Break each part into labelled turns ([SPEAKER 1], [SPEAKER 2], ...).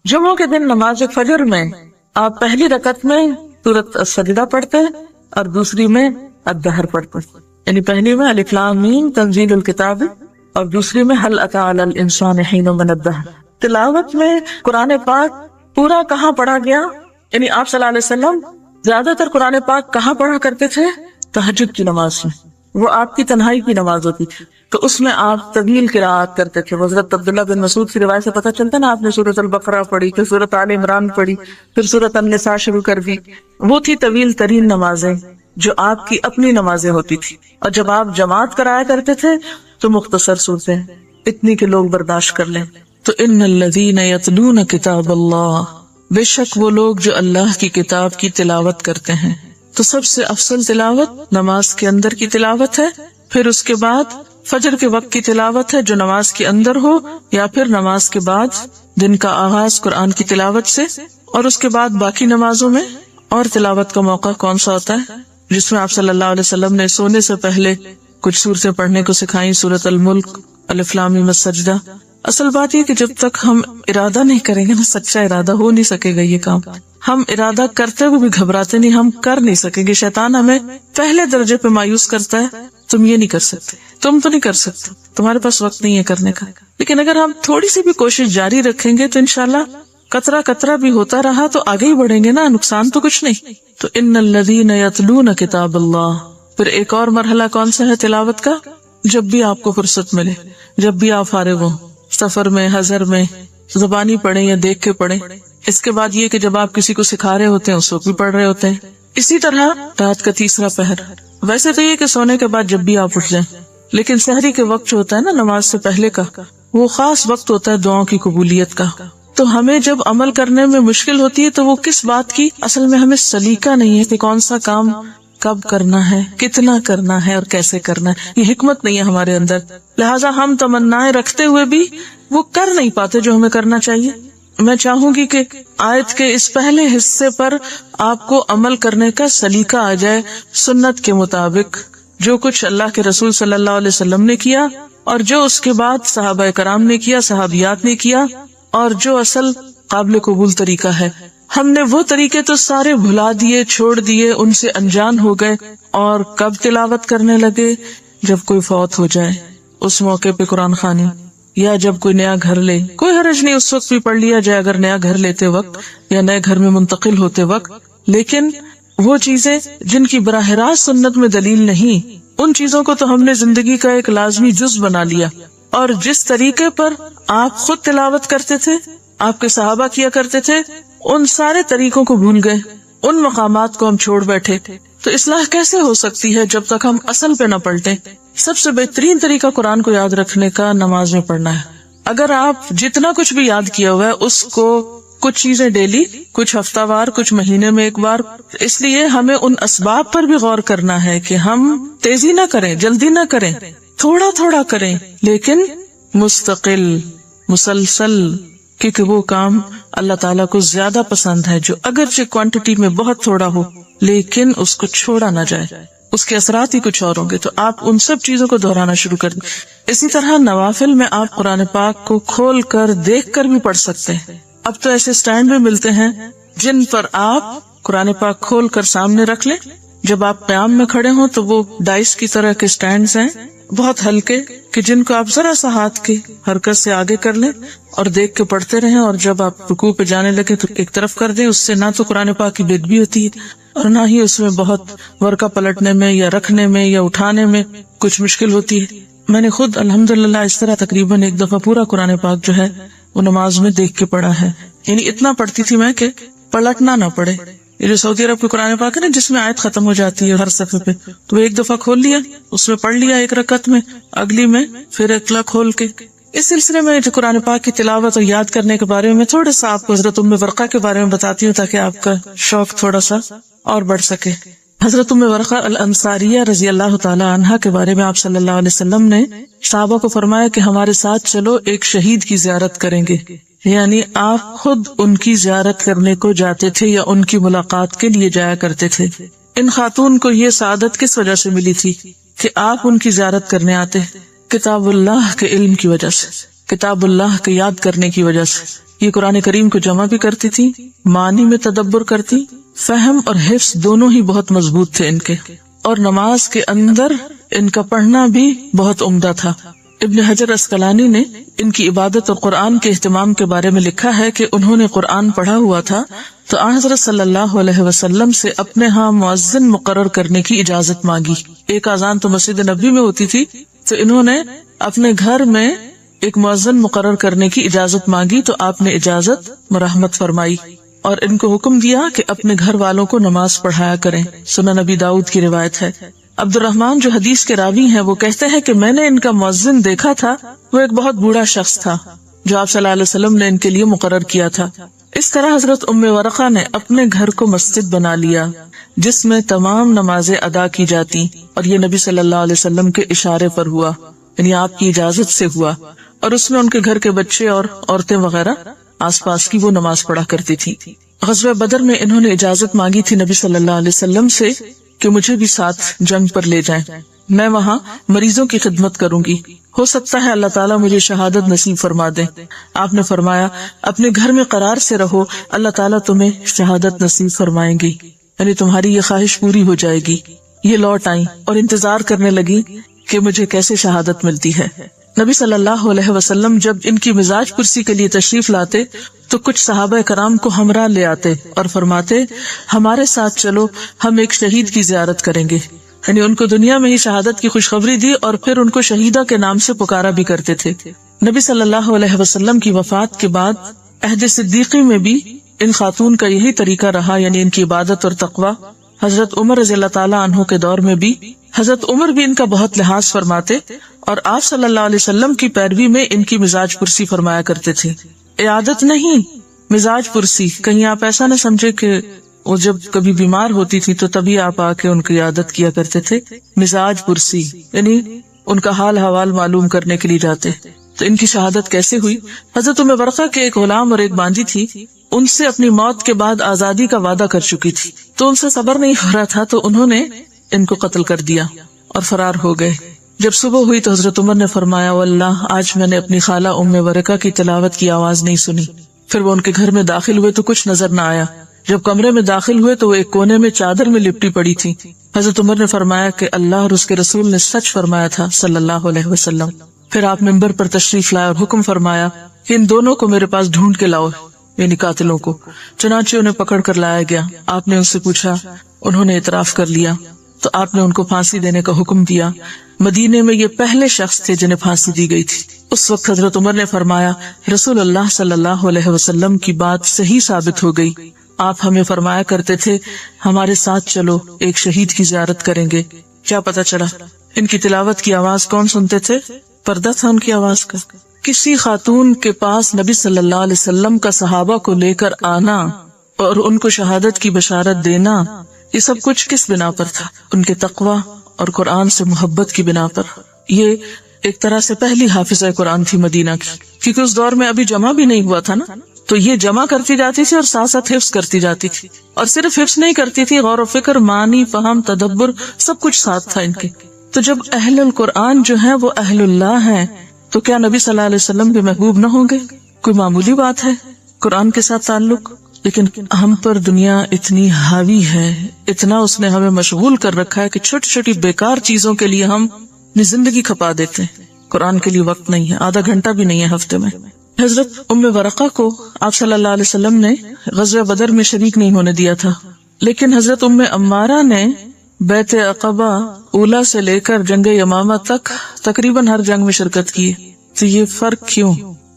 [SPEAKER 1] جمعہ کے دن نماز فجر میں آپ پہلی رکعت میں سورۃ السجدہ پڑھتے ہیں اور دوسری میں الدہر پڑھتے ہیں، یعنی پہلی میں الف لام میم تنزیل الکتاب اور دوسری میں هل اتى على الانسان حین من الدہر۔ تلاوت میں قرآن پاک پورا کہاں پڑھا گیا، یعنی آپ صلی اللہ علیہ وسلم زیادہ تر قرآن پاک کہاں پڑھا کرتے تھے؟ تہجد کی نماز میں، وہ آپ کی تنہائی کی نماز ہوتی تھی، تو اس میں آپ طویل قرات کرتے تھے۔ حضرت عبداللہ بن مسعود کی روایت سے پتہ چلتا ہے نا، آپ نے سورۃ البقرہ پڑھی، پھر سورۃ آل عمران پڑھی، پھر سورۃ النساء شروع کر دی۔ وہ تھی طویل ترین نمازیں جو آپ کی اپنی نمازیں ہوتی تھی، اور جب آپ جماعت کرایا کرتے تھے تو مختصر صورتیں، اتنی کہ لوگ برداشت کر لیں۔ تو ان الذین یتلون کتاب اللہ، بے شک وہ لوگ جو اللہ کی کتاب کی تلاوت کرتے ہیں۔ تو سب سے افضل تلاوت نماز کے اندر کی تلاوت ہے، پھر اس کے بعد فجر کے وقت کی تلاوت ہے جو نماز کے اندر ہو، یا پھر نماز کے بعد دن کا آغاز قرآن کی تلاوت سے، اور اس کے بعد باقی نمازوں میں۔ اور تلاوت کا موقع کون سا ہوتا ہے؟ جس میں آپ صلی اللہ علیہ وسلم نے سونے سے پہلے کچھ سورتیں پڑھنے کو سکھائیں، سورۃ الملک، الف لام میم السجدہ۔ اصل بات یہ کہ جب تک ہم ارادہ نہیں کریں گے نا، سچا ارادہ، ہو نہیں سکے گا یہ کام۔ ہم ارادہ کرتے ہوئے بھی گھبراتے نہیں، ہم کر نہیں سکیں گے۔ شیطان ہمیں پہلے درجے پہ مایوس کرتا ہے، تم یہ نہیں کر سکتے، تم تو نہیں کر سکتے، تمہارے پاس وقت نہیں ہے کرنے کا۔ لیکن اگر ہم تھوڑی سی بھی کوشش جاری رکھیں گے تو انشاءاللہ قطرہ قطرہ بھی ہوتا رہا تو آگے ہی بڑھیں گے نا، نقصان تو کچھ نہیں۔ تو ان الذین یتلون کتاب اللہ۔ پھر ایک اور مرحلہ کون سا ہے تلاوت کا؟ جب بھی آپ کو فرصت ملے، جب بھی آپ فارغ ہوں، سفر میں، حضر میں، زبانی پڑھیں یا دیکھ کے پڑھیں۔ اس کے بعد یہ کہ جب آپ کسی کو سکھا رہے ہوتے ہیں اس وقت بھی پڑھ رہے ہوتے ہیں۔ اسی طرح رات کا تیسرا پہر، ویسے تو یہ کہ سونے کے بعد جب بھی آپ اٹھ جائیں، لیکن سحری کے وقت جو ہوتا ہے نا نماز سے پہلے کا، وہ خاص وقت ہوتا ہے دعاؤں کی قبولیت کا۔ تو ہمیں جب عمل کرنے میں مشکل ہوتی ہے تو وہ کس بات کی؟ اصل میں ہمیں سلیقہ نہیں ہے کہ کون سا کام کب کرنا ہے، کتنا کرنا ہے اور کیسے کرنا ہے، یہ حکمت نہیں ہے ہمارے اندر، لہٰذا ہم تمنائیں رکھتے ہوئے بھی وہ کر نہیں پاتے جو ہمیں کرنا چاہیے۔ میں چاہوں گی کہ آیت کے اس پہلے حصے پر آپ کو عمل کرنے کا سلیقہ آ جائے، سنت کے مطابق جو کچھ اللہ کے رسول صلی اللہ علیہ وسلم نے کیا اور جو اس کے بعد صحابہ کرام نے کیا، صحابیات نے کیا، اور جو اصل قابل قبول طریقہ ہے۔ ہم نے وہ طریقے تو سارے بھلا دیے، چھوڑ دیے، ان سے انجان ہو گئے، اور کب تلاوت کرنے لگے؟ جب کوئی فوت ہو جائے اس موقع پہ قرآن خوانی، یا جب کوئی نیا گھر لے، کوئی حرج نہیں اس وقت بھی پڑھ لیا جائے اگر نیا گھر لیتے وقت یا نئے گھر میں منتقل ہوتے وقت۔ لیکن وہ چیزیں جن کی براہ راست سنت میں دلیل نہیں، ان چیزوں کو تو ہم نے زندگی کا ایک لازمی جز بنا لیا، اور جس طریقے پر آپ خود تلاوت کرتے تھے، آپ کے صحابہ کیا کرتے تھے، ان سارے طریقوں کو بھول گئے، ان مقامات کو ہم چھوڑ بیٹھے۔ تو اصلاح کیسے ہو سکتی ہے جب تک ہم اصل پہ نہ پلٹیں؟ سب سے بہترین طریقہ قرآن کو یاد رکھنے کا نماز میں پڑھنا ہے۔ اگر آپ جتنا کچھ بھی یاد کیا ہوا ہے اس کو کچھ چیزیں ڈیلی، کچھ ہفتہ وار، کچھ مہینے میں ایک بار، اس لیے ہمیں ان اسباب پر بھی غور کرنا ہے کہ ہم تیزی نہ کریں، جلدی نہ کریں، تھوڑا تھوڑا کریں، لیکن مستقل، مسلسل، کیونکہ وہ کام اللہ تعالیٰ کو زیادہ پسند ہے جو اگرچہ کوانٹٹی میں بہت تھوڑا ہو لیکن اس کو چھوڑا نہ جائے، اس کے اثرات ہی کچھ اور ہوں گے۔ تو آپ ان سب چیزوں کو دہرانا شروع کر دیں۔ اسی طرح نوافل میں آپ قرآن پاک کو کھول کر دیکھ کر بھی پڑھ سکتے ہیں۔ اب تو ایسے سٹینڈ بھی ملتے ہیں جن پر آپ قرآن پاک کھول کر سامنے رکھ لیں، جب آپ قیام میں کھڑے ہوں تو وہ ڈائس کی طرح کے سٹینڈز ہیں بہت ہلکے، کہ جن کو آپ ذرا سا ہاتھ کی حرکت سے آگے کر لیں اور دیکھ کے پڑھتے رہیں، اور جب آپ رکوع پہ جانے لگے تو ایک طرف کر دیں۔ اس سے نہ تو قرآن پاک کی بے ادبی ہوتی ہے اور نہ ہی اس میں بہت ورقہ پلٹنے میں یا رکھنے میں یا اٹھانے میں کچھ مشکل ہوتی ہے۔ میں نے خود الحمدللہ اس طرح تقریباً ایک دفعہ پورا قرآن پاک جو ہے وہ نماز میں دیکھ کے پڑھا ہے، یعنی اتنا پڑھتی تھی میں کہ پلٹنا نہ پڑے۔ یہ جو سعودی عرب کے قرآن پاک ہے نا جس میں آیت ختم ہو جاتی ہے ہر صفحے پہ، تو ایک دفعہ کھول لیا، اس میں پڑھ لیا ایک رکعت میں، اگلی میں پھر اگلا کھول کے۔ اس سلسلے میں جو قرآن پاک کی تلاوت اور یاد کرنے کے بارے میں تھوڑا سا آپ کو حضرت ام ورقہ کے بارے میں بتاتی ہوں تاکہ آپ کا شوق تھوڑا سا اور بڑھ سکے۔ حضرت ام ورقہ الانصاریہ رضی اللہ تعالی عنہا کے بارے میں آپ صلی اللہ علیہ وسلم نے صحابہ کو فرمایا کہ ہمارے ساتھ چلو ایک شہید کی زیارت کریں گے، یعنی آپ خود ان کی زیارت کرنے کو جاتے تھے یا ان کی ملاقات کے لیے جایا کرتے تھے۔ ان خاتون کو یہ سعادت کس وجہ سے ملی تھی کہ آپ ان کی زیارت کرنے آتے؟ کتاب اللہ کے علم کی وجہ سے۔ کتاب اللہ کے یاد کرنے کی وجہ سے یہ قرآن کریم کو جمع بھی کرتی تھی، معنی میں تدبر کرتی، فہم اور حفظ دونوں ہی بہت مضبوط تھے ان کے، اور نماز کے اندر ان کا پڑھنا بھی بہت عمدہ تھا۔ ابن حجر عسقلانی نے ان کی عبادت اور قرآن کے اہتمام کے بارے میں لکھا ہے کہ انہوں نے قرآن پڑھا ہوا تھا تو آن حضرت صلی اللہ علیہ وسلم سے اپنے ہاں مؤذن مقرر کرنے کی اجازت مانگی۔ ایک اذان تو مسجد نبوی میں ہوتی تھی، تو انہوں نے اپنے گھر میں ایک مؤذن مقرر کرنے کی اجازت مانگی تو آپ نے اجازت مرحمت فرمائی اور ان کو حکم دیا کہ اپنے گھر والوں کو نماز پڑھایا کریں۔ سنن نبی داؤد کی روایت ہے۔ عبد الرحمن جو حدیث کے راوی ہیں وہ کہتے ہیں کہ میں نے ان کا مؤذن دیکھا تھا، وہ ایک بہت بوڑھا شخص تھا جو آپ صلی اللہ علیہ وسلم نے ان کے لیے مقرر کیا تھا۔ اس طرح حضرت ام ورقہ نے اپنے گھر کو مسجد بنا لیا جس میں تمام نمازیں ادا کی جاتی، اور یہ نبی صلی اللہ علیہ وسلم کے اشارے پر ہوا، یعنی آپ کی اجازت سے ہوا، اور اس میں ان کے گھر کے بچے اور عورتیں وغیرہ آس پاس کی وہ نماز پڑھا کرتی تھی۔ غزوہ بدر میں انہوں نے اجازت مانگی تھی نبی صلی اللہ علیہ وسلم سے کہ مجھے بھی ساتھ جنگ پر لے جائیں، میں وہاں مریضوں کی خدمت کروں گی، ہو سکتا ہے اللہ تعالیٰ مجھے شہادت نصیب فرما دے۔ آپ نے فرمایا اپنے گھر میں قرار سے رہو، اللہ تعالیٰ تمہیں شہادت نصیب فرمائیں گی، یعنی تمہاری یہ خواہش پوری ہو جائے گی۔ یہ لوٹ آئیں اور انتظار کرنے لگی کہ مجھے کیسے شہادت ملتی ہے۔ نبی صلی اللہ علیہ وسلم جب ان کی مزاج پرسی کے لیے تشریف لاتے تو کچھ صحابہ کرام کو ہمراہ لے آتے اور فرماتے ہمارے ساتھ چلو، ہم ایک شہید کی زیارت کریں گے، یعنی ان کو دنیا میں ہی شہادت کی خوشخبری دی اور پھر ان کو شہیدہ کے نام سے پکارا بھی کرتے تھے۔ نبی صلی اللہ علیہ وسلم کی وفات کے بعد عہد صدیقی میں بھی ان خاتون کا یہی طریقہ رہا، یعنی ان کی عبادت اور تقوی۔ حضرت عمر رضی اللہ تعالیٰ عنہ کے دور میں بھی حضرت عمر بھی ان کا بہت لحاظ فرماتے اور آپ صلی اللہ علیہ وسلم کی پیروی میں ان کی مزاج پرسی فرمایا کرتے تھے۔ عیادت نہیں، مزاج پرسی۔ کہیں آپ ایسا نہ سمجھے کہ وہ جب کبھی بیمار ہوتی تھی تو تبھی آپ آ کے ان کی عیادت کیا کرتے تھے۔ مزاج پرسی یعنی ان کا حال حوال معلوم کرنے کے لیے جاتے۔ تو ان کی شہادت کیسے ہوئی؟ حضرت ام ورقہ کے ایک غلام اور ایک باندی تھی، ان سے اپنی موت کے بعد آزادی کا وعدہ کر چکی تھی، تو ان سے صبر نہیں ہو رہا تھا تو انہوں نے ان کو قتل کر دیا اور فرار ہو گئے۔ جب صبح ہوئی تو حضرت عمر نے فرمایا واللہ آج میں نے اپنی خالہ ام ورقہ کی تلاوت کی آواز نہیں سنی۔ پھر وہ ان کے گھر میں داخل ہوئے تو کچھ نظر نہ آیا۔ جب کمرے میں داخل ہوئے تو وہ ایک کونے میں چادر میں لپٹی پڑی تھی۔ حضرت عمر نے فرمایا کہ اللہ اور اس کے رسول نے سچ فرمایا تھا صلی اللہ علیہ وسلم۔ پھر آپ منبر پر تشریف لائے اور حکم فرمایا کہ ان دونوں کو میرے پاس ڈھونڈ کے لاؤ، یعنی قاتلوں کو۔ چنانچہ انہیں پکڑ کر لایا گیا۔ آپ نے ان سے پوچھا، انہوں نے اعتراف کر لیا تو آپ نے ان کو پھانسی دینے کا حکم دیا۔ مدینے میں یہ پہلے شخص تھے جنہیں پھانسی دی گئی تھی۔ اس وقت حضرت عمر نے فرمایا رسول اللہ صلی اللہ علیہ وسلم کی بات صحیح ثابت ہو گئی، آپ ہمیں فرمایا کرتے تھے ہمارے ساتھ چلو، ایک شہید کی زیارت کریں گے۔ کیا پتہ چلا؟ ان کی تلاوت کی آواز کون سنتے تھے؟ پردہ تھا ان کی آواز کا۔ کسی خاتون کے پاس نبی صلی اللہ علیہ وسلم کا صحابہ کو لے کر آنا اور ان کو شہادت کی بشارت دینا، یہ سب کچھ کس بنا پر تھا؟ ان کے تقوی اور قرآن سے محبت کی بنا پر۔ یہ ایک طرح سے پہلی حافظہ قرآن تھی مدینہ کی، کیونکہ اس دور میں ابھی جمع بھی نہیں ہوا تھا نا، تو یہ جمع کرتی جاتی تھی اور ساتھ ساتھ حفظ کرتی جاتی تھی، اور صرف حفظ نہیں کرتی تھی، غور و فکر، معنی، فہم، تدبر سب کچھ ساتھ تھا ان کے۔ تو جب اہل القرآن جو ہیں وہ اہل اللہ ہیں تو کیا نبی صلی اللہ علیہ وسلم کے محبوب نہ ہوں گے؟ کوئی معمولی بات ہے قرآن کے ساتھ تعلق؟ لیکن ہم پر دنیا اتنی حاوی ہے، اتنا اس نے ہمیں مشغول کر رکھا ہے کہ چھوٹی چھوٹی بیکار چیزوں کے لیے ہم اپنی زندگی کھپا دیتے ہیں۔ قرآن کے لیے وقت نہیں ہے، آدھا گھنٹہ بھی نہیں ہے ہفتے میں۔ حضرت ام ورقہ کو آپ صلی اللہ علیہ وسلم نے غزوہ بدر میں شریک نہیں ہونے دیا تھا، لیکن حضرت ام عمارہ نے بیعت عقبہ اولا سے لے کر جنگ یمامہ تک تقریباً ہر جنگ میں شرکت کی۔ تو یہ فرق کیوں؟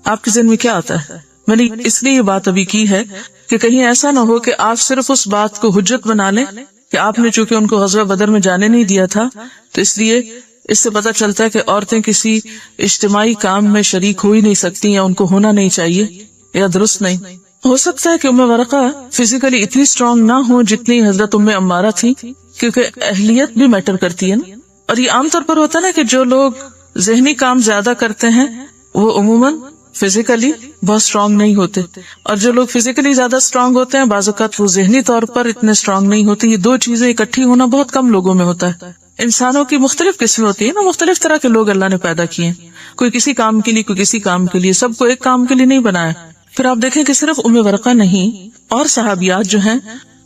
[SPEAKER 1] آپ کے ذہن میں کیا آتا ہے؟ میں نے اس لیے یہ بات ابھی کی ہے کہ کہیں ایسا نہ ہو کہ آپ صرف اس بات کو حجت بنا لیں کہ آپ نے چونکہ ان کو غزوہ بدر میں جانے نہیں دیا تھا تو اس لیے اس سے پتہ چلتا ہے کہ عورتیں کسی اجتماعی کام میں شریک ہو ہی نہیں سکتی یا ان کو ہونا نہیں چاہیے، یا درست نہیں۔ ہو سکتا ہے کہ ام ورقہ فزیکلی اتنی اسٹرانگ نہ ہو جتنی حضرت ام عمارہ تھی، کیونکہ اہلیت بھی میٹر کرتی ہے نا، اور یہ عام طور پر ہوتا ہے نا کہ جو لوگ ذہنی کام زیادہ کرتے ہیں وہ عموماً فزیکلی بہت اسٹرانگ نہیں ہوتے، اور جو لوگ فزیکلی زیادہ اسٹرانگ ہوتے ہیں بعض اوقات وہ ذہنی طور پر اتنے اسٹرانگ نہیں ہوتے۔ یہ دو چیزیں اکٹھی ہونا بہت کم لوگوں میں ہوتا ہے۔ انسانوں کی مختلف قسمیں ہوتی ہیں نا، مختلف طرح کے لوگ اللہ نے پیدا کیے ہیں، کوئی کسی کام کے لیے، کوئی کسی کام کے لیے، سب کو ایک کام کے لیے نہیں بنایا۔ پھر آپ دیکھیں کہ صرف ام ورقہ نہیں، اور صحابیات جو ہیں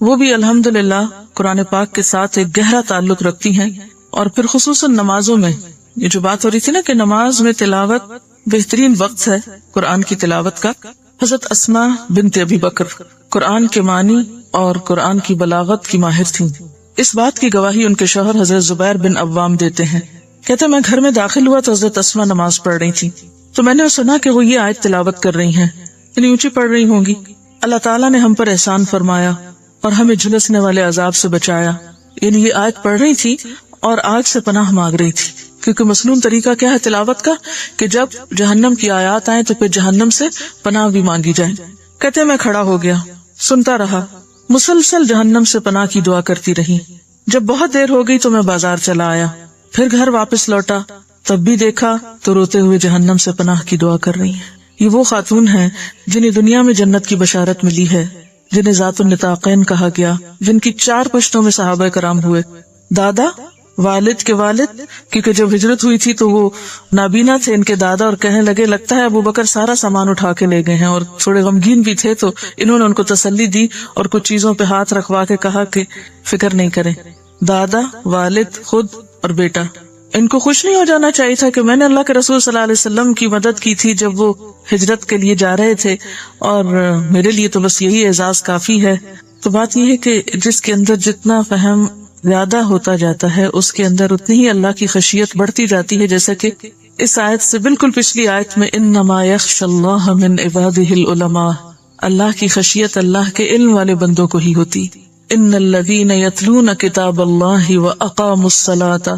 [SPEAKER 1] وہ بھی الحمدللہ قرآن پاک کے ساتھ ایک گہرا تعلق رکھتی ہیں۔ اور پھر خصوصاً نمازوں میں، یہ جو بات ہو رہی تھی نا کہ نماز میں تلاوت بہترین وقت ہے قرآن کی تلاوت کا، حضرت اسماء بنت ابی بکر قرآن کے معنی اور قرآن کی بلاغت کی ماہر تھیں۔ اس بات کی گواہی ان کے شوہر حضرت زبیر بن عوام دیتے ہیں، کہتے میں گھر میں داخل ہوا تو حضرت اسماء نماز پڑھ رہی تھی، تو میں نے سنا کہ وہ یہ آیت تلاوت کر رہی ہیں، یعنی اونچی پڑھ رہی ہوں گی، اللہ تعالیٰ نے ہم پر احسان فرمایا اور ہمیں جھلسنے والے عذاب سے بچایا۔ یعنی یہ آیت پڑھ رہی تھی اور آگ سے پناہ مانگ رہی تھی، کیونکہ مصنون طریقہ کیا ہے تلاوت کا کہ جب جہنم کی آیات آئیں تو پھر جہنم سے پناہ بھی مانگی جائے۔ کہتے میں کھڑا ہو گیا، سنتا رہا، مسلسل جہنم سے پناہ کی دعا کرتی رہی۔ جب بہت دیر ہو گئی تو میں بازار چلا آیا، پھر گھر واپس لوٹا، تب بھی دیکھا تو روتے ہوئے جہنم سے پناہ کی دعا کر رہی ہیں۔ یہ وہ خاتون ہیں جنہیں دنیا میں جنت کی بشارت ملی ہے، جنہیں ذات النطاقین کہا گیا، جن کی 4 پشتوں میں صحابہ کرام ہوئے، دادا، والد کے والد، کیونکہ جب ہجرت ہوئی تھی تو وہ نابینا تھے ان کے دادا، اور کہنے لگے لگتا ہے ابو بکر سارا سامان اٹھا کے لے گئے ہیں، اور تھوڑے غمگین بھی تھے، تو انہوں نے ان کو تسلی دی اور کچھ چیزوں پہ ہاتھ رکھوا کے کہا کہ فکر نہیں کریں۔ دادا، والد، خود اور بیٹا، ان کو خوش نہیں ہو جانا چاہیے تھا کہ میں نے اللہ کے رسول صلی اللہ علیہ وسلم کی مدد کی تھی جب وہ ہجرت کے لیے جا رہے تھے، اور میرے لیے تو بس یہی اعزاز کافی ہے۔ تو بات یہ ہے کہ جس کے اندر جتنا فہم زیادہ ہوتا جاتا ہے اس کے اندر اتنی ہی اللہ کی خشیت بڑھتی جاتی ہے، جیسا کہ اس آیت سے بالکل پچھلی آیت میں انما یخشی اللہ من عبادہ العلماء، اللہ کی خشیت اللہ کے علم والے بندوں کو ہی ہوتی۔ ان الذین یتلون کتاب اللہ واقاموا الصلاۃ،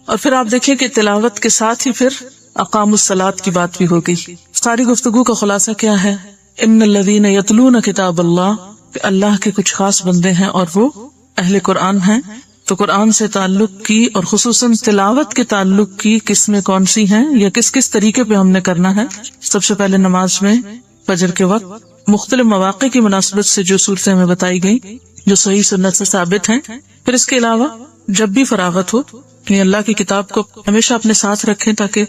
[SPEAKER 1] اور پھر آپ دیکھیں کہ تلاوت کے ساتھ ہی پھر اقاموا الصلاۃ کی بات بھی ہو گئی۔ ساری گفتگو کا خلاصہ کیا ہے؟ ان الذین یتلون کتاب اللہ، کہ اللہ کے کچھ خاص بندے ہیں اور وہ اہل قرآن ہیں۔ تو قرآن سے تعلق کی اور خصوصاً تلاوت کے تعلق کی قسمیں کون سی ہیں یا کس کس طریقے پہ ہم نے کرنا ہے؟ سب سے پہلے نماز میں فجر کے وقت مختلف مواقع کی مناسبت سے جو صورتیں ہمیں بتائی گئی جو صحیح سنت سے ثابت ہیں، پھر اس کے علاوہ جب بھی فراغت ہو کہ اللہ کی کتاب کو ہمیشہ اپنے ساتھ رکھیں تاکہ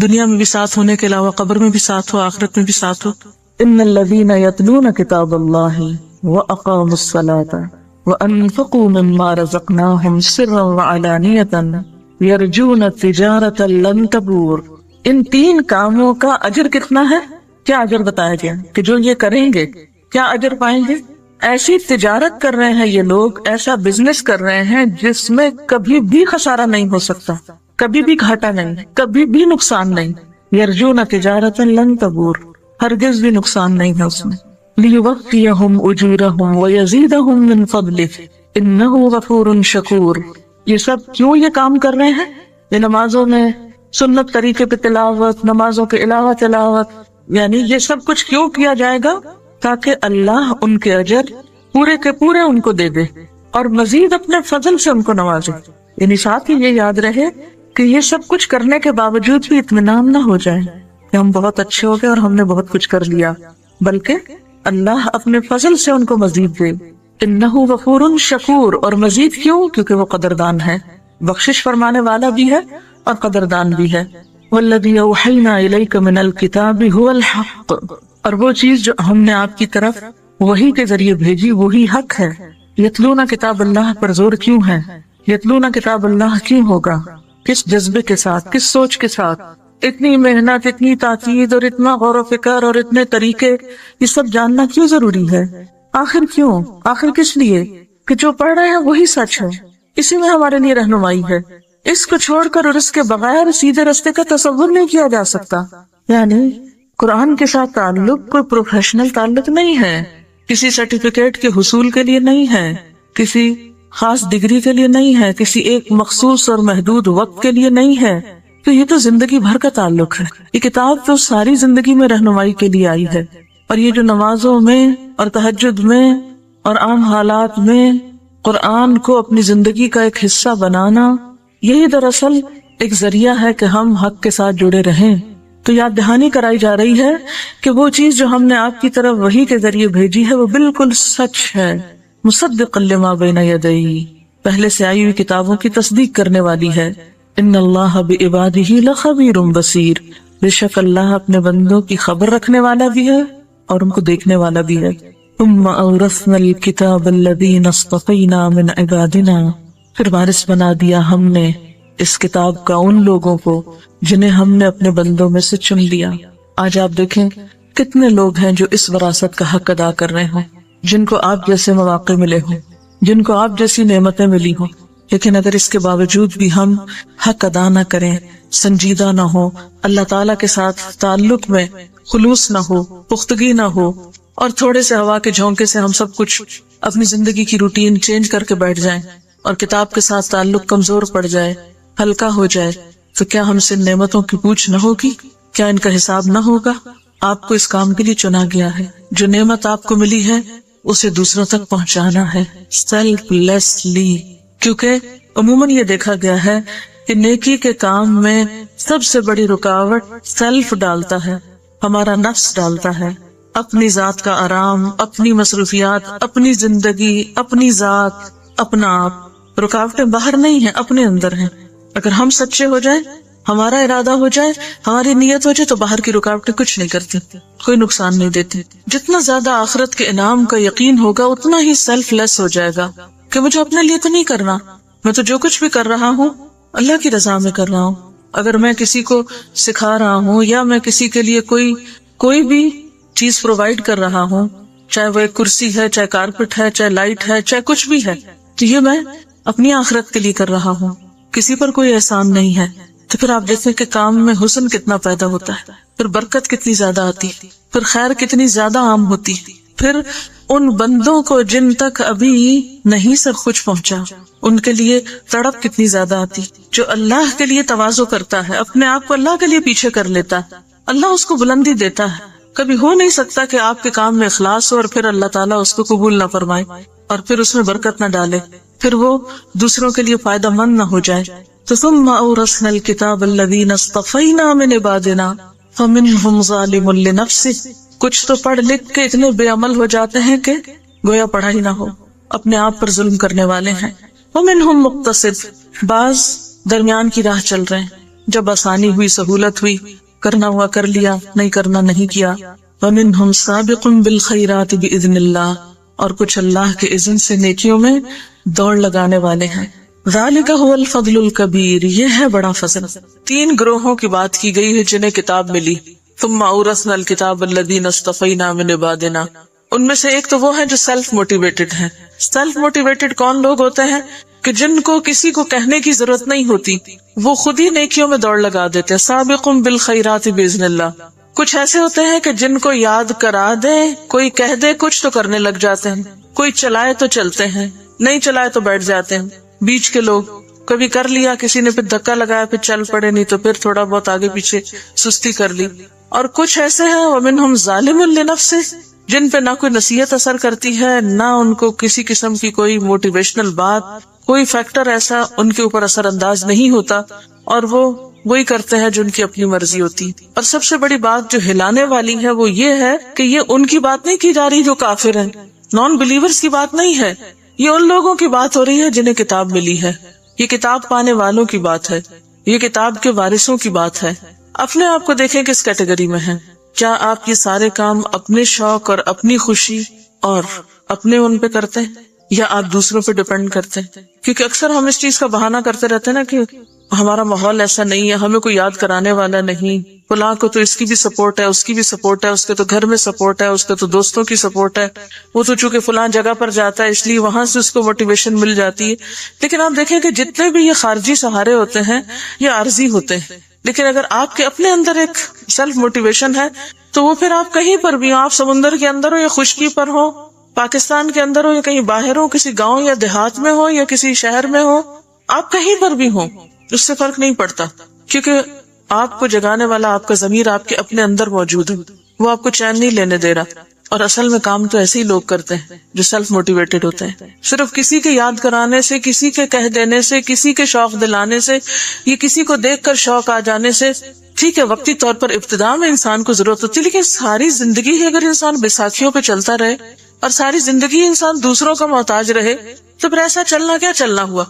[SPEAKER 1] دنیا میں بھی ساتھ ہونے کے علاوہ قبر میں بھی ساتھ ہو، آخرت میں بھی ساتھ ہو۔ ان الذین یتلون کتاب اللہ واقاموا الصلاۃ وانفقوا مما رزقناهم سرا وعلانیۃ یرجون تجارۃ لن تبور۔ ان 3 کاموں کا اجر کتنا ہے؟ کیا اجر بتایا گیا کہ جو یہ کریں گے کیا اجر پائیں گے؟ ایسی تجارت کر رہے ہیں یہ لوگ، ایسا بزنس کر رہے ہیں جس میں کبھی بھی خسارہ نہیں ہو سکتا، کبھی بھی گھاٹا نہیں، کبھی بھی نقصان نہیں۔ یرجون تجارۃ لن تبور، ہرگز بھی نقصان نہیں ہے اس میں۔ لیوفیہم اجورہم ویزیدہم من فضلہ انہ غفور شکور۔ یہ سب کیوں یہ کام کر رہے ہیں؟ یہ نمازوں میں سنت طریقے پہ تلاوت، نمازوں کے علاوہ تلاوت، یعنی یہ سب کچھ کیوں کیا جائے گا؟ تاکہ اللہ ان کے اجر پورے کے پورے ان کو دے دے اور مزید اپنے فضل سے ان کو نوازے۔ یعنی ساتھ ہی یہ یاد رہے کہ یہ سب کچھ کرنے کے باوجود بھی اطمینان نہ ہو جائے کہ ہم بہت اچھے ہو گئے اور ہم نے بہت کچھ کر لیا، بلکہ اللہ اپنے فضل سے ان کو مزید دے۔ انہ غفور شکور، اور مزید کیوں؟ کیونکہ وہ قدردان ہے، بخشش فرمانے والا بھی ہے اور قدردان بھی ہے۔ والذی اوحینا الیک من الکتاب هو الحق، اور وہ چیز جو ہم نے آپ کی طرف وحی کے ذریعے بھیجی وہی حق ہے۔ یتلون کتاب اللہ پر زور کیوں ہے؟ یتلون کتاب اللہ کیوں ہوگا؟ کس جذبے کے ساتھ، کس سوچ کے ساتھ؟ اتنی محنت، اتنی تاکید اور اتنا غور و فکر اور اتنے طریقے، یہ سب جاننا کیوں ضروری ہے؟ آخر کیوں؟ آخر کس لیے؟ کہ جو پڑھ رہے ہیں وہی سچ ہے، اسی میں ہمارے لیے رہنمائی ہے۔ اس کو چھوڑ کر اور اس کے بغیر سیدھے راستے کا تصور نہیں کیا جا سکتا۔ یعنی قرآن کے ساتھ تعلق کوئی پروفیشنل تعلق نہیں ہے، کسی سرٹیفکیٹ کے حصول کے لیے نہیں ہے، کسی خاص ڈگری کے لیے نہیں ہے، کسی ایک مخصوص اور محدود وقت کے لیے نہیں ہے، تو یہ تو زندگی بھر کا تعلق ہے۔ یہ کتاب تو ساری زندگی میں رہنمائی کے لیے آئی ہے، اور یہ جو نمازوں میں اور تہجد میں اور عام حالات میں قرآن کو اپنی زندگی کا ایک حصہ بنانا، یہی دراصل ایک ذریعہ ہے کہ ہم حق کے ساتھ جڑے رہیں۔ تو یاد دہانی کرائی جا رہی ہے کہ وہ چیز جو ہم نے آپ کی طرف وحی کے ذریعے بھیجی ہے وہ بالکل سچ ہے، مصدقا لما بین یدیہ، پہلے سے آئی ہوئی کتابوں کی تصدیق کرنے والی ہے. ان اللہ بعبادہ لخبیر بصیر، بے شک اللہ اپنے بندوں کی خبر رکھنے والا بھی ہے اور ان کو دیکھنے والا بھی ہے. ثم اورثنا الکتاب الذین اصطفینا من عبادنا، پھر وارث بنا دیا ہم نے اس کتاب کا ان لوگوں کو جنہیں ہم نے اپنے بندوں میں سے چن لیا. آج آپ دیکھیں کتنے لوگ ہیں جو اس وراثت کا حق ادا کر رہے ہوں، جن کو آپ جیسے مواقع ملے ہوں، جن کو آپ جیسی نعمتیں ملی ہوں، لیکن اگر اس کے باوجود بھی ہم حق ادا نہ کریں، سنجیدہ نہ ہو، اللہ تعالیٰ کے ساتھ تعلق میں خلوص نہ ہو، پختگی نہ ہو، اور تھوڑے سے ہوا کے جھونکے سے ہم سب کچھ اپنی زندگی کی روٹین چینج کر کے بیٹھ جائیں اور کتاب کے ساتھ تعلق کمزور پڑ جائے، ہلکا ہو جائے، تو کیا ہم سے نعمتوں کی پوچھ نہ ہوگی؟ کیا ان کا حساب نہ ہوگا؟ آپ کو اس کام کے لیے چنا گیا ہے. جو نعمت آپ کو ملی ہے اسے دوسروں تک پہنچانا ہے سیلف لیسلی، کیونکہ عموماً یہ دیکھا گیا ہے کہ نیکی کے کام میں سب سے بڑی رکاوٹ سیلف ڈالتا ہے، ہمارا نفس ڈالتا ہے. اپنی ذات کا آرام، اپنی مصروفیات، اپنی زندگی، اپنی ذات، اپنا آپ. رکاوٹیں باہر نہیں ہیں، اپنے اندر ہیں. اگر ہم سچے ہو جائیں، ہمارا ارادہ ہو جائے، ہماری نیت ہو جائے، تو باہر کی رکاوٹیں کچھ نہیں کرتی، کوئی نقصان نہیں دیتی. جتنا زیادہ آخرت کے انعام کا یقین ہوگا اتنا ہی سیلف لیس ہو جائے گا کہ مجھے اپنے لیے تو نہیں کرنا، میں تو جو کچھ بھی کر رہا ہوں اللہ کی رضا میں کر رہا ہوں. اگر میں کسی کو سکھا رہا ہوں یا میں کسی کے لیے کوئی بھی چیز پرووائڈ کر رہا ہوں، چاہے وہ ایک کرسی ہے، چاہے کارپٹ ہے، چاہے لائٹ ہے، چاہے کچھ بھی ہے، تو یہ میں اپنی آخرت کے لیے کر رہا ہوں، کسی پر کوئی احسان نہیں ہے. تو پھر آپ دیکھیں کہ کام میں حسن کتنا پیدا ہوتا ہے، پھر برکت کتنی زیادہ آتی، پھر خیر کتنی زیادہ عام ہوتی. پھر ان بندوں کو جن تک ابھی نہیں سب کچھ پہنچا، ان کے لیے تڑپ کتنی زیادہ آتی. جو اللہ کے لیے تواضع کرتا ہے، اپنے آپ کو اللہ کے لیے پیچھے کر لیتا ہے، اللہ اس کو بلندی دیتا ہے. کبھی ہو نہیں سکتا کہ آپ کے کام میں اخلاص ہو اور پھر اللہ تعالیٰ اس کو قبول نہ فرمائے اور پھر اس میں برکت نہ ڈالے، پھر وہ دوسروں کے لیے فائدہ مند نہ ہو جائے. تو ثم اورثنا الکتاب الذین اصطفینا من عبادنا فمنہم ظالم لنفسہ. کچھ تو پڑھ لکھ کے اتنے بے عمل ہو جاتے ہیں کہ گویا پڑھا ہی نہ ہو، اپنے آپ پر ظلم کرنے والے ہیں. ومنہم مقتصد، بعض درمیان کی راہ چل رہے ہیں، جب آسانی ہوئی، سہولت ہوئی، کرنا ہوا کر لیا، نہیں کرنا نہیں کیا. ومنہم سابق بالخیرات باذن اللہ، اور کچھ اللہ کے اذن سے نیکیوں میں دوڑ لگانے والے ہیں. ذالک هو الفضل الکبیر، یہ ہے بڑا فضل. 3 گروہوں کی بات کی گئی ہے جنہیں کتاب ملی. ثم اورثنا الکتاب الذین اصطفینا من عبادنا، ان میں سے ایک تو وہ ہے جو سیلف موٹیویٹڈ ہیں. سیلف موٹیویٹڈ کون لوگ ہوتے ہیں؟ کہ جن کو کسی کو کہنے کی ضرورت نہیں ہوتی، وہ خود ہی نیکیوں میں دوڑ لگا دیتے ہیں. سابقون بالخیرات باذن اللہ. کچھ ایسے ہوتے ہیں کہ جن کو یاد کرا دے، کوئی کہہ دے کچھ تو کرنے لگ جاتے ہیں، کوئی چلائے تو چلتے ہیں، نہیں چلائے تو بیٹھ جاتے ہیں. بیچ کے لوگ، کبھی کر لیا کسی نے، پھر دھکا لگایا، پھر چل پڑے، نہیں تو پھر تھوڑا بہت آگے پیچھے سستی کر لی. اور کچھ ایسے ہیں ومنہم ظالم لنفسہ، جن پہ نہ کوئی نصیحت اثر کرتی ہے، نہ ان کو کسی قسم کی کوئی موٹیویشنل بات، کوئی فیکٹر ایسا ان کے اوپر اثر انداز نہیں ہوتا، اور وہ وہی کرتے ہیں جو ان کی اپنی مرضی ہوتی. اور سب سے بڑی بات جو ہلانے والی ہے وہ یہ ہے کہ یہ ان کی بات نہیں کی جا رہی جو کافر ہیں، نان بلیورز کی بات نہیں ہے، یہ ان لوگوں کی بات ہو رہی ہے جنہیں کتاب ملی ہے. یہ کتاب پانے والوں کی بات ہے، یہ کتاب کے وارثوں کی بات ہے. اپنے آپ کو دیکھیں کس کیٹیگری میں ہیں. کیا آپ یہ سارے کام اپنے شوق اور اپنی خوشی اور اپنے ان پہ کرتے ہیں، یا آپ دوسروں پہ ڈیپینڈ کرتے ہیں؟ کیونکہ اکثر ہم اس چیز کا بہانہ کرتے رہتے ہیں نا کہ ہمارا ماحول ایسا نہیں ہے، ہمیں کوئی یاد کرانے والا نہیں، فلاں کو تو اس کی بھی سپورٹ ہے، اس کی بھی سپورٹ ہے، اس کے تو گھر میں سپورٹ ہے، اس کے تو دوستوں کی سپورٹ ہے، وہ تو چونکہ فلاں جگہ پر جاتا ہے اس لیے وہاں سے اس کو موٹیویشن مل جاتی ہے. لیکن آپ دیکھیں کہ جتنے بھی یہ خارجی سہارے ہوتے ہیں یہ عارضی ہوتے ہیں. لیکن اگر آپ کے اپنے اندر ایک سیلف موٹیویشن ہے تو وہ پھر آپ کہیں پر بھی ہو، آپ سمندر کے اندر ہو یا خشکی پر ہو، پاکستان کے اندر ہو یا کہیں باہر ہو، کسی گاؤں یا دیہات میں ہو یا کسی شہر میں ہو، آپ کہیں پر بھی ہو، اس سے فرق نہیں پڑتا. کیونکہ آپ کو جگانے والا آپ کا ضمیر آپ کے اپنے اندر موجود ہے، وہ آپ کو چین نہیں لینے دے رہا. اور اصل میں کام تو ایسے ہی لوگ کرتے ہیں جو سیلف موٹیویٹڈ ہوتے ہیں. صرف کسی کے یاد کرانے سے، کسی کے کہہ دینے سے، کسی کے شوق دلانے سے، یہ کسی کو دیکھ کر شوق آ جانے سے، ٹھیک ہے وقتی طور پر ابتدا میں انسان کو ضرورت ہوتی ہے، لیکن ساری زندگی ہی اگر انسان بیساکھیوں پہ چلتا رہے اور ساری زندگی انسان دوسروں کا محتاج رہے تو پھر ایسا چلنا کیا چلنا ہوا.